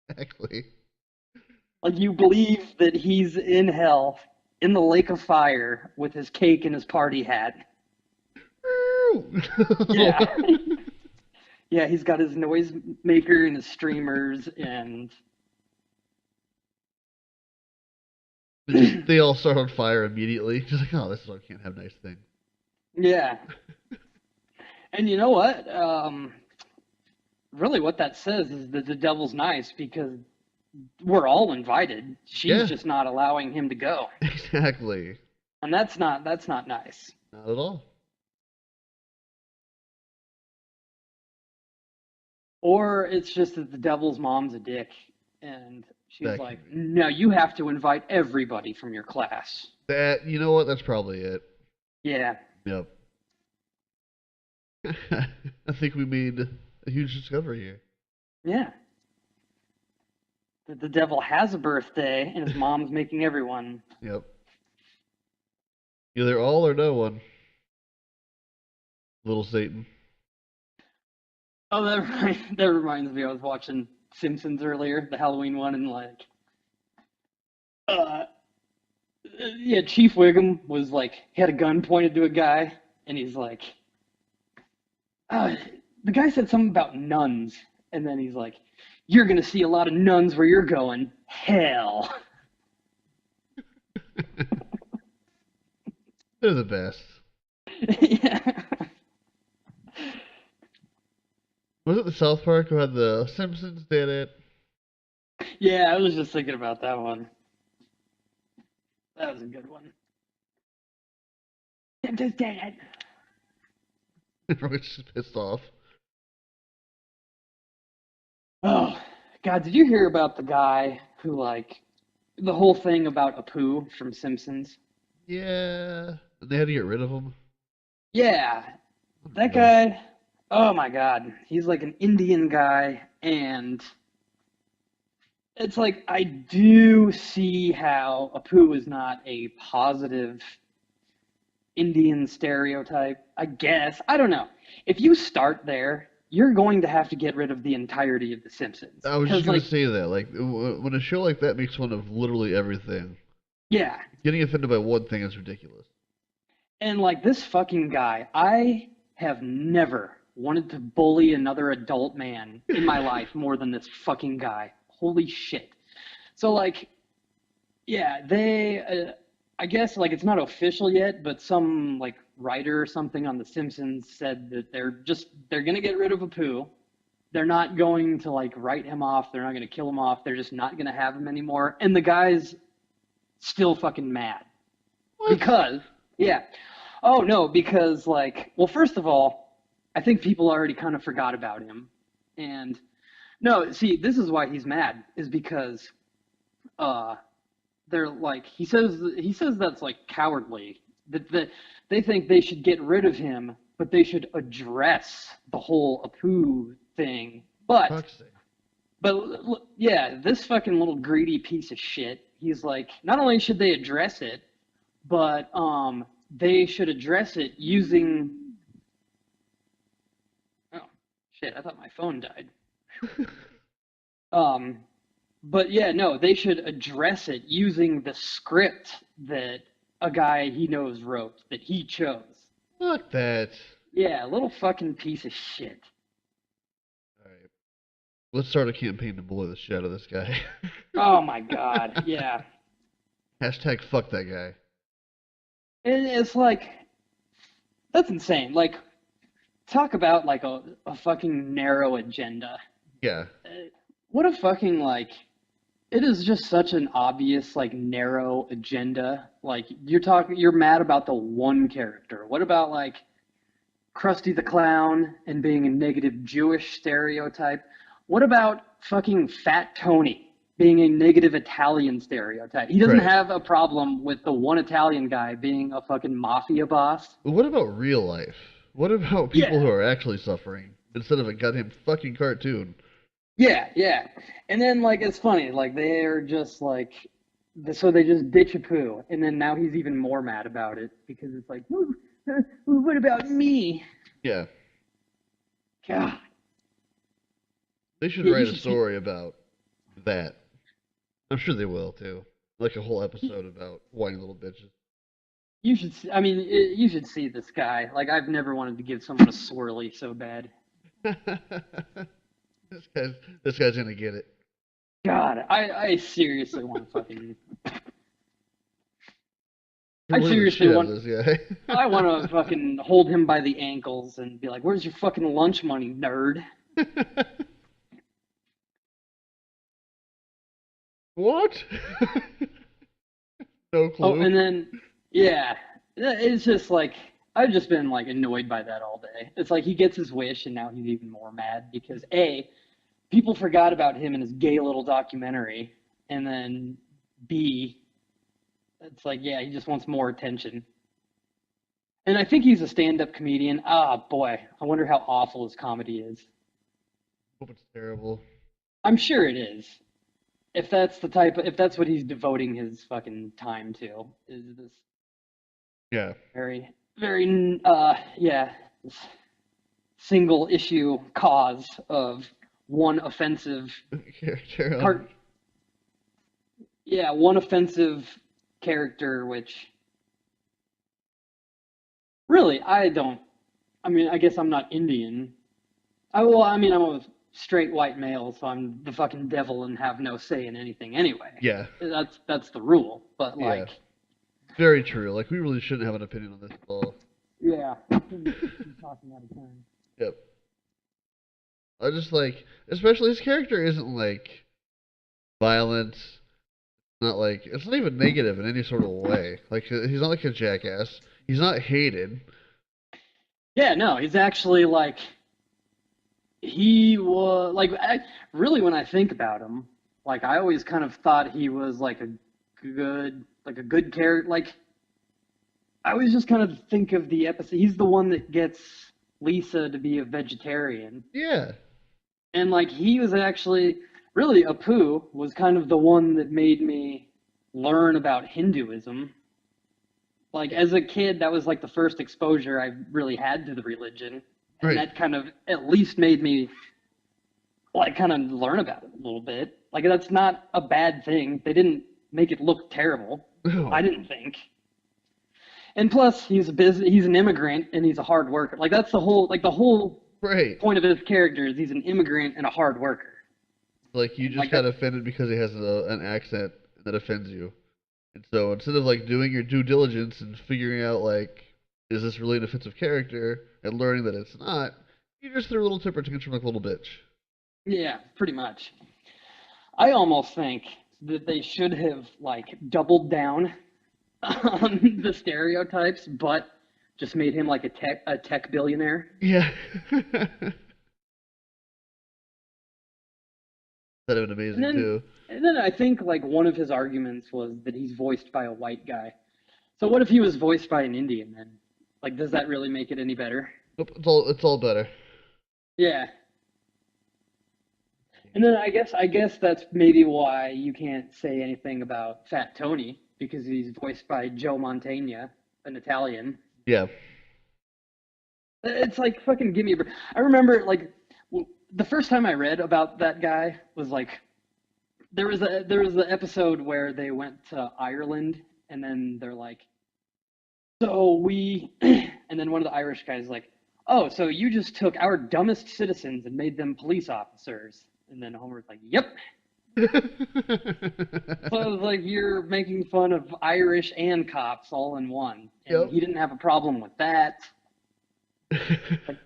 Exactly. Like you believe that he's in hell in the lake of fire with his cake and his party hat. Yeah. Yeah, he's got his noise maker and his streamers and They all start on fire immediately. Just like, oh, this is why I can't have nice things. yeah. And you know what? Really what that says is that the devil's nice because we're all invited. She's Yeah, just not allowing him to go. exactly. And that's not nice. Not at all. Or it's just that the devil's mom's a dick and she's That could like, be. "No, you have to invite everybody from your class." That, you know what? That's probably it. Yeah. Yep. I think we made a huge discovery here. Yeah. That the devil has a birthday and his mom's making everyone. Yep. Either all or no one. Little Satan. Oh, that reminds me. I was watching Simpsons earlier, the Halloween one, and like, uh, yeah, Chief Wiggum was like, he had a gun pointed to a guy, and he's like, uh, the guy said something about nuns, and then he's like, "You're gonna see a lot of nuns where you're going. Hell." They're the best. Yeah. Was it the South Park who had the Simpsons did it? Yeah, I was just thinking about that one. That was a good one. Simpsons did it. Everyone's just pissed off. Oh, God, did you hear about the guy who, like, the whole thing about Apu from Simpsons? Yeah. They had to get rid of him. Yeah, Oh that no. guy, oh my God, he's like an Indian guy, and it's like, I do see how Apu is not a positive Indian stereotype, I guess. I don't know. If you start there, you're going to have to get rid of the entirety of The Simpsons. I was just Because, gonna like, say that. Like, when a show like that makes fun of literally everything, yeah, getting offended by one thing is ridiculous. and like this fucking guy, I have never wanted to bully another adult man in my life more than this fucking guy. Holy shit. So like, yeah, I guess like it's not official yet, but some like writer or something on The Simpsons said that they're gonna get rid of Apu. They're not going to like write him off. They're not gonna kill him off. They're just not gonna have him anymore. And the guy's still fucking mad What? because yeah. Oh no, because like, well, first of all, I think people already kind of forgot about him. And no, see, this is why he's mad is because uh they're like he says that's like cowardly. That they think they should get rid of him, but they should address the whole Apu thing. But Fuck's sake. yeah, this fucking little greedy piece of shit. He's like, not only should they address it, but they should address it using. Oh shit! I thought my phone died. Um, but yeah, no, they should address it using the script that a guy he knows wrote that he chose. Fuck that. Yeah, little fucking piece of shit. Alright. Let's start a campaign to bully the shit out of this guy. Oh my god, yeah. Hashtag fuck that guy. And it's like that's insane. Like talk about like a fucking narrow agenda. Yeah. What a fucking like it is just such an obvious like narrow agenda. Like you're mad about the one character. What about like Krusty the Clown and being a negative Jewish stereotype? What about fucking Fat Tony? being a negative Italian stereotype. He doesn't Right. have a problem with the one Italian guy being a fucking mafia boss. But what about real life? What about people Yeah, who are actually suffering instead of a goddamn fucking cartoon? yeah, yeah. And then like it's funny, like they're just like so they just ditch a poo, and then now he's even more mad about it because it's like, what about me? Yeah, God, they should yeah, you write a should see. story about that. I'm sure they will too. Like a whole episode about whiny little bitches. You should. I mean, you should see this guy. Like, I've never wanted to give someone a swirly so bad. This guy's gonna get it. God, I seriously want to fucking. I Swirl the seriously shit out of want. this guy. I want to fucking hold him by the ankles and be like, "Where's your fucking lunch money, nerd?" What? No Oh, clue. and then yeah, it's just like I've just been like annoyed by that all day. It's like he gets his wish and now he's even more mad because A, people forgot about him in his gay little documentary, and then B, it's like yeah, he just wants more attention. And I think he's a stand-up comedian. Ah, boy, I wonder how awful his comedy is. Hope it's terrible. I'm sure it is. If that's what he's devoting his fucking time to, is this Yeah. very, very, yeah, this single issue cause of one offensive Character on. part, yeah, one offensive character, which really I don't. I mean, I guess I'm not Indian. I mean, I'm a straight white male, so I'm the fucking devil and have no say in anything anyway. Yeah. That's the rule. But Yeah. like, Very true. Like we really shouldn't have an opinion on this at all. yeah, I'm talking out of turn. Yep. I just like, especially his character isn't like violent. Not like it's not even negative in any sort of way. Like he's not like a jackass. He's not hated. Yeah, no, he's actually like he was like really when I think about him, like I always kind of thought he was like a good character. Like I always just kind of think of the episode. He's the one that gets Lisa to be a vegetarian, Yeah. and like he was actually really Apu was kind of the one that made me learn about Hinduism. Like as a kid, that was like the first exposure I really had to the religion, and Right. that kind of at least made me like kind of learn about it a little bit. Like that's not a bad thing. They didn't make it look terrible. I No. didn't think. And plus, he's an immigrant and he's a hard worker. Like that's the whole Right. point of his character is he's an immigrant and a hard worker. Like you And just like that, got offended because he has an accent that offends you. And so instead of like doing your due diligence and figuring out like is this really an offensive character and learning that it's not, you just threw a little temper tantrum like a little bitch. yeah, pretty much. I almost think that they should have like doubled down on the stereotypes, but just made him like a tech billionaire. Yeah. That'd have been And amazing then too. and then I think like one of his arguments was that he's voiced by a white guy. So what if he was voiced by an Indian then? Like does that really make it any better? Nope, it's all better. Yeah. And then I guess that's maybe why you can't say anything about Fat Tony because he's voiced by Joe Mantegna, an Italian. Yeah. It's like fucking give me a break. I remember like the first time I read about that guy was like there was an episode where they went to Ireland and then they're like, so we and then one of the Irish guys is like, oh, so you just took our dumbest citizens and made them police officers. And then Homer's like, yep. So it was like you're making fun of Irish and cops all in one. And Yep. he didn't have a problem with that. Like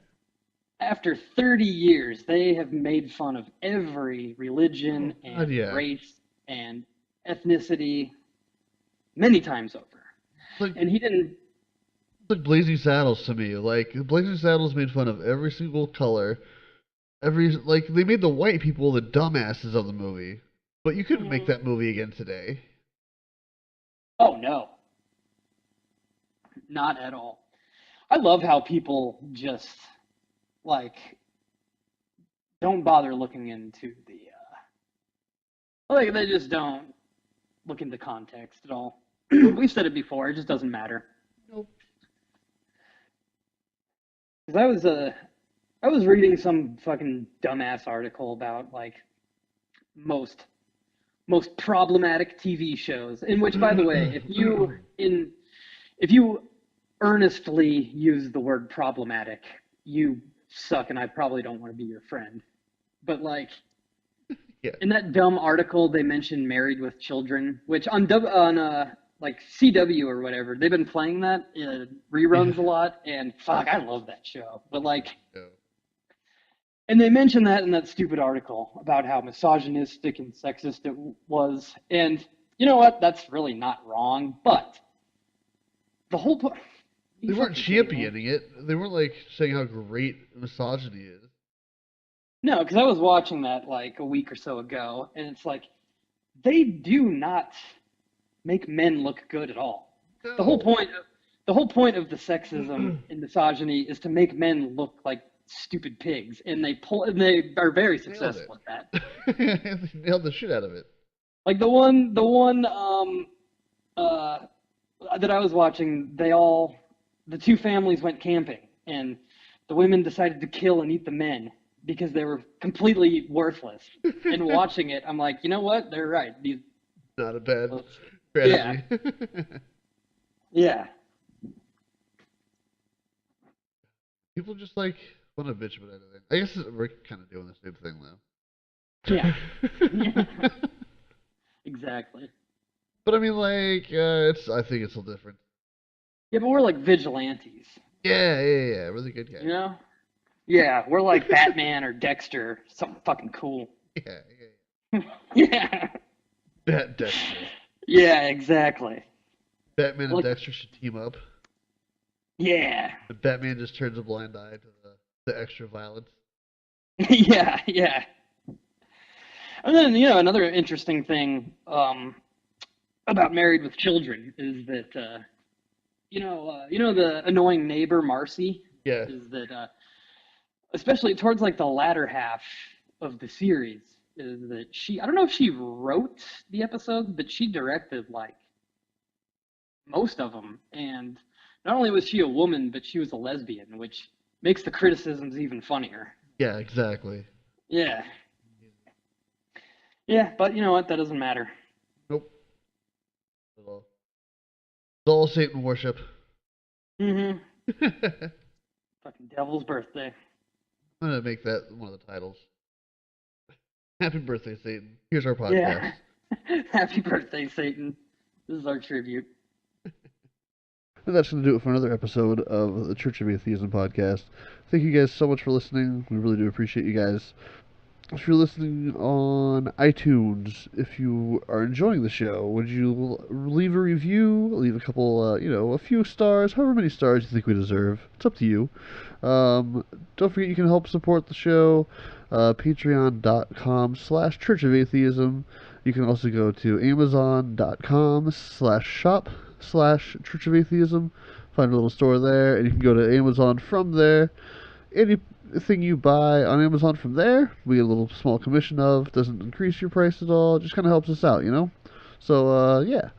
after 30 years, they have made fun of every religion God, and yeah. race and ethnicity many times over. It's like And he didn't, Blazing Saddles to me. Like Blazing Saddles made fun of every single color. Every like they made the white people the dumbasses of the movie. But you couldn't make Mhm. that movie again today. Oh no, not at all. I love how people just like don't bother looking into like they just don't look into context at all. We've said it before, it just doesn't matter. Nope. Because I was reading some fucking dumbass article about like most most problematic TV shows. In which, by the way, if you earnestly use the word problematic, you suck, and I probably don't want to be your friend. But like Yeah. in that dumb article, they mentioned Married with Children, which on like CW or whatever, they've been playing that Yeah. reruns a lot, and fuck, I love that show. But like, Yeah. and they mentioned that in that stupid article about how misogynistic and sexist it was, and you know what? That's really not wrong, but the whole point. Are They you weren't fucking kidding me? championing it. They weren't like saying how great misogyny is. No, because I was watching that like a week or so ago, and it's like they do not make men look good at all. The whole No. point of the whole point of the sexism and misogyny is to make men look like stupid pigs, and they are very Nailed it. successful at that. They nailed the shit out of it. Like the one uh that I was watching, the two families went camping, and the women decided to kill and eat the men because they were completely worthless. And watching it, I'm like, you know what? They're right. These, Not a bad yeah, strategy. yeah, People just like want to bitch about anything. I guess we're kind of doing the same thing yeah, though. exactly. But I mean, like, it's. I think it's a little different. Yeah, but we're like vigilantes, Yeah, yeah, yeah. Really good you guy. know? Yeah, we're like Batman or Dexter, something fucking cool. Yeah, yeah, yeah. Yeah, Bat Dexter. yeah, exactly. Batman and Like, Dexter should team up. yeah, And Batman just turns a blind eye to the extra violence. yeah, yeah. And then, another interesting thing about Married with Children is that, the annoying neighbor Marcy Yeah, is that, especially towards like the latter half of the series, is that I don't know if she wrote the episodes, but she directed like most of them. And not only was she a woman, but she was a lesbian, which makes the criticisms even funnier. yeah, exactly. Yeah, yeah, but you know what? That doesn't matter. Nope. At all. It's all Satan worship. Mm-hmm. I'm Fucking devil's birthday. gonna make that one of the titles. Happy birthday, Satan. Here's our podcast. Yeah. Happy birthday, Satan. This is our tribute. And that's going to do it for another episode of the Church of Atheism podcast. Thank you guys so much for listening. We really do appreciate you guys. If you're listening on iTunes, if you are enjoying the show, would you leave a review? Leave a couple, a few stars, however many stars you think we deserve. It's up to you. Don't forget you can help support the show. Patreon.com/Church of Atheism. You can also go to Amazon.com/shop/Church of Atheism. Find a little store there, and you can go to Amazon from there. Anything you buy on Amazon from there, we get a little small commission of. Doesn't increase your price at all. Just kind of helps us out, you know? So, yeah.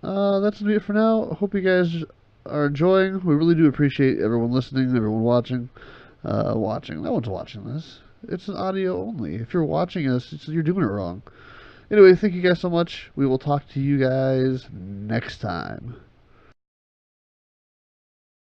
That's going to be it for now. Hope you guys are enjoying. We really do appreciate everyone listening, everyone watching. Watching. No one's watching this. It's an audio only. If you're watching us, you're doing it wrong. Anyway, thank you guys so much. We will talk to you guys next time.